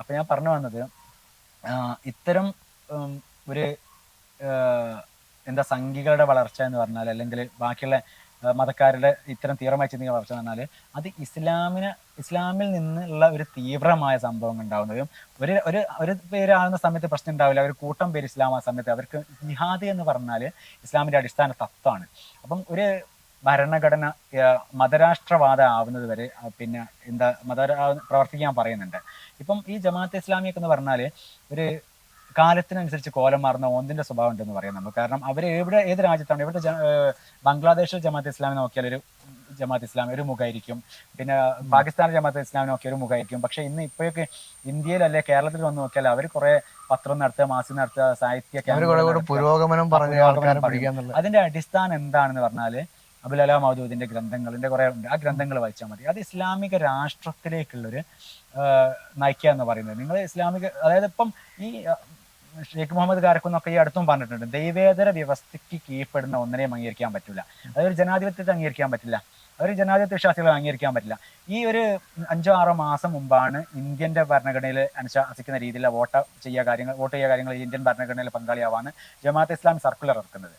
അപ്പൊ ഞാൻ പറഞ്ഞു വന്നത് ഇത്തരം ഒരു എന്താ സംഘികളുടെ വളർച്ച എന്ന് പറഞ്ഞാൽ, അല്ലെങ്കിൽ ബാക്കിയുള്ള മതക്കാരുടെ ഇത്തരം തീവ്രമായ ചിന്തയുടെ വളർച്ച എന്ന് പറഞ്ഞാൽ അത് ഇസ്ലാമിൽ നിന്നുള്ള ഒരു തീവ്രമായ സംഭവം ഉണ്ടാവുന്നതും ഒരു ഒരു ഒരു പേരാകുന്ന സമയത്ത് പ്രശ്നം ഉണ്ടാവില്ല. ഒരു കൂട്ടം പേര് ഇസ്ലാം ആ സമയത്ത് അവർക്ക് ജിഹാദ് എന്ന് പറഞ്ഞാൽ ഇസ്ലാമിന്റെ അടിസ്ഥാന തത്വമാണ്. അപ്പം ഒരു ഭരണഘടന മതരാഷ്ട്രവാദം ആവുന്നത് വരെ പിന്നെ എന്താ പ്രവർത്തിക്കാൻ പറയുന്നുണ്ട്. ഇപ്പം ഈ ജമാഅത്തെ ഇസ്ലാമിയൊക്കെ എന്ന് പറഞ്ഞാൽ ഒരു കാലത്തിനനുസരിച്ച് കോലം മാറുന്ന ഓന്തിന്റെ സ്വഭാവം ഉണ്ടെന്ന് പറയാം നമുക്ക്. കാരണം അവർ ഏത് രാജ്യത്താണ്, ഇവിടെ ബംഗ്ലാദേശിൽ ജമാഅത്ത് ഇസ്ലാമി നോക്കിയാൽ ഒരു ജമാഅത്ത് ഇസ്ലാമി ഒരു മുഖമായിരിക്കും, പിന്നെ പാകിസ്ഥാനിലെ ജമാഅത്ത് ഇസ്ലാമി നോക്കിയാൽ ഒരു മുഖമായിരിക്കും. പക്ഷെ ഇപ്പോഴൊക്കെ ഇന്ത്യയിൽ അല്ലെ കേരളത്തിൽ വന്ന് നോക്കിയാൽ അവർ കുറെ പത്രം നടത്തുക, മാസം നടത്തുക, സാഹിത്യ പുരോഗമനം അതിന്റെ അടിസ്ഥാനം എന്താണെന്ന് പറഞ്ഞാൽ അബുൽ കലാം മൗദൂദിന്റെ ഗ്രന്ഥങ്ങളിന്റെ കുറെ ഉണ്ട്. ആ ഗ്രന്ഥങ്ങൾ വായിച്ചാൽ മതി. അത് ഇസ്ലാമിക രാഷ്ട്രത്തിലേക്കുള്ളൊരു നയിക്കുക എന്ന് പറയുന്നത്. നിങ്ങൾ ഇസ്ലാമിക, അതായത് ഇപ്പം ഈ ഷെയ്ഖ് മുഹമ്മദ് കാരക്കുന്നൊക്കെ ഈ അടുത്തും പറഞ്ഞിട്ടുണ്ട്, ദൈവേതര വ്യവസ്ഥയ്ക്ക് കീഴ്പ്പെടുന്ന ഒന്നിനെയും അംഗീകരിക്കാൻ പറ്റില്ല. അതൊരു ജനാധിപത്യത്തെ അംഗീകരിക്കാൻ പറ്റില്ല, അതൊരു ജനാധിപത്യ വിശ്വാസികളെ അംഗീകരിക്കാൻ പറ്റില്ല. ഈ ഒരു 5-6 മാസം മുമ്പാണ് ഇന്ത്യന്റെ ഭരണഘടനയിൽ അനുശാസിക്കുന്ന രീതിയിലുള്ള വോട്ട് ചെയ്യുക കാര്യങ്ങൾ ഇന്ത്യൻ ഭരണഘടനയിൽ പങ്കാളിയാവാണ് ജമാഅത്തെ ഇസ്ലാമി സർക്കുലർ ഇറക്കുന്നത്.